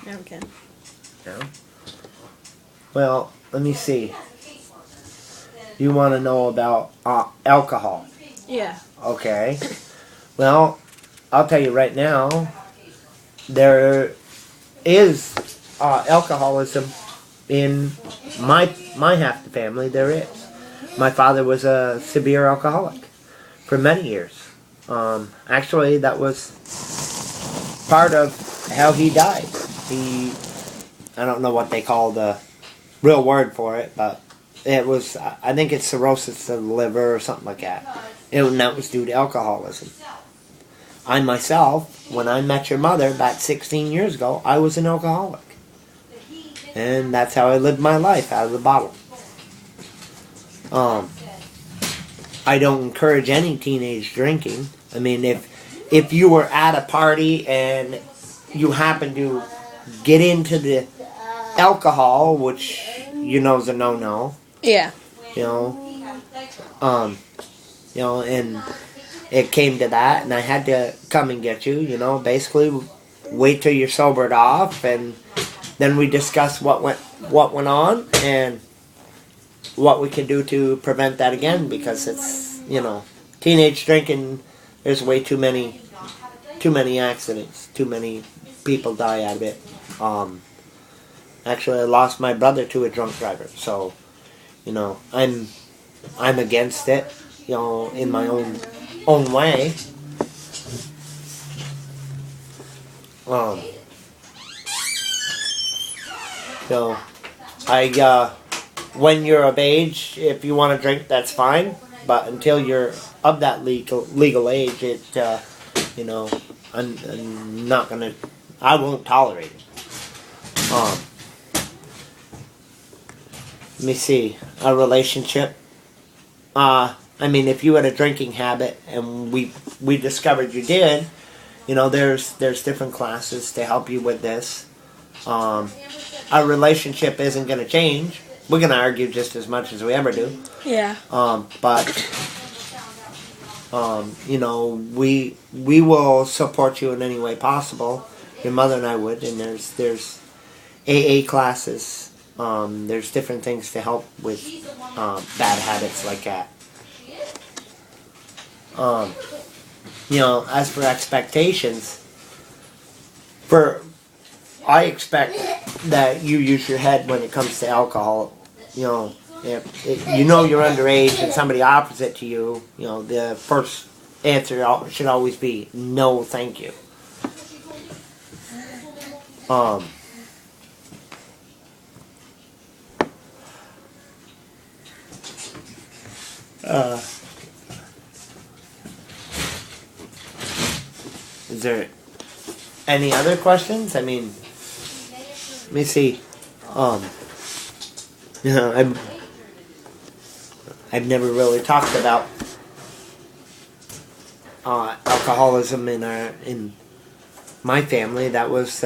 Never can. No. Well, let me see. You want to know about alcohol? Yeah. Okay. Well, I'll tell you right now, there is alcoholism in my half the family. There is. My father was a severe alcoholic for many years. Actually, that was part of how he died. I don't know what they call the real word for it, but it was, I think it's cirrhosis of the liver or something like that. And that was due to alcoholism. I myself, when I met your mother about 16 years ago, I was an alcoholic. And that's how I lived my life, out of the bottle. I don't encourage any teenage drinking. I mean, if you were at a party and you happen to get into the alcohol, which you know is a no-no. Yeah. And it came to that, and I had to come and get you. Basically, wait till you're sobered off, and then we discuss what went on and what we can do to prevent that again. Because it's teenage drinking. There's way too many accidents. Too many people die out of it. Actually, I lost my brother to a drunk driver. So, I'm against it. In my own way. So, when you're of age, if you want to drink, that's fine. But until you're of that legal age, I'm not gonna. I won't tolerate it. Let me see. A relationship. I mean, if you had a drinking habit and we discovered you did, there's different classes to help you with this. Our relationship isn't going to change. We're going to argue just as much as we ever do. Yeah. But we will support you in any way possible. Your mother and I would, and there's AA classes. There's different things to help with bad habits like that. As for expectations, I expect that you use your head when it comes to alcohol. If you're underage and somebody offers it to you, the first answer should always be no, thank you. Is there any other questions? I mean, let me see. I've never really talked about alcoholism in my family. That was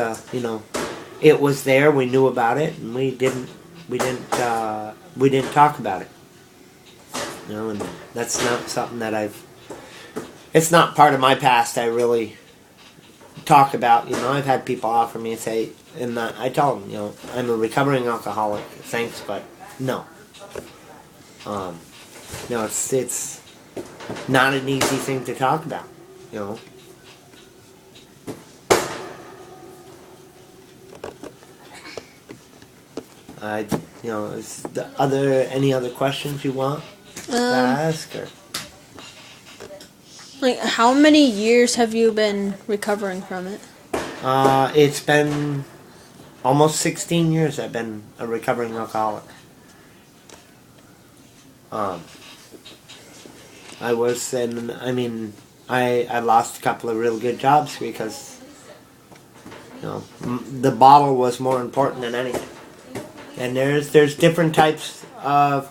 it was there. We knew about it, and we didn't talk about it. And that's not something that it's not part of my past. I really talk about. I've had people offer me and say, and I tell them, I'm a recovering alcoholic. Thanks, but no. It's not an easy thing to talk about. Is any other questions you want to ask? Or? Like, how many years have you been recovering from it? It's been almost 16 years I've been a recovering alcoholic. I lost a couple of real good jobs because, the bottle was more important than anything. And there's different types of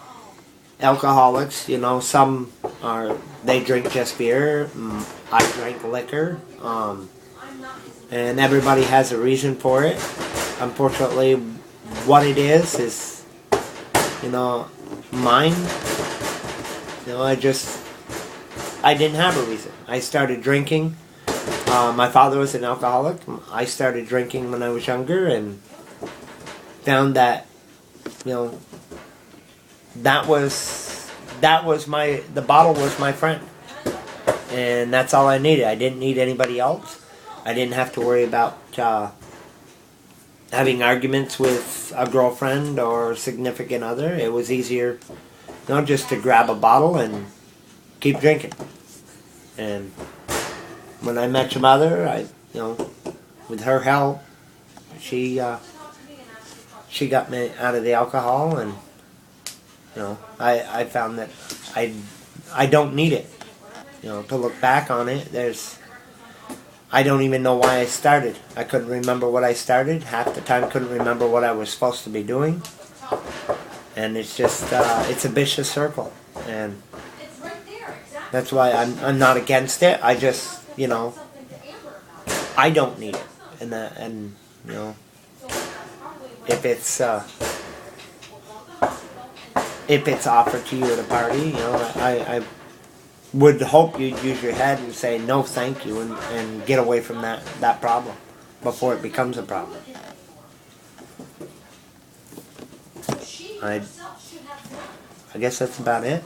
alcoholics. Some they drink just beer. I drank liquor. And everybody has a reason for it. Unfortunately, what it is mine. I didn't have a reason. I started drinking My father was an alcoholic. I started drinking when I was younger and found that, you know, that was the bottle was my friend. And that's all I needed. I didn't need anybody else. I didn't have to worry about having arguments with a girlfriend or significant other. It was easier, you know, just to grab a bottle and keep drinking. And when I met your mother, with her help, she got me out of the alcohol, and I found that I don't need it. To look back on it, I don't even know why I started. I couldn't remember what I started. Half the time, couldn't remember what I was supposed to be doing, and it's just it's a vicious circle, and that's why I'm not against it. I just I don't need it, and if it's offered to you at a party, I would hope you'd use your head and say no thank you and get away from that problem before it becomes a problem. I guess that's about it.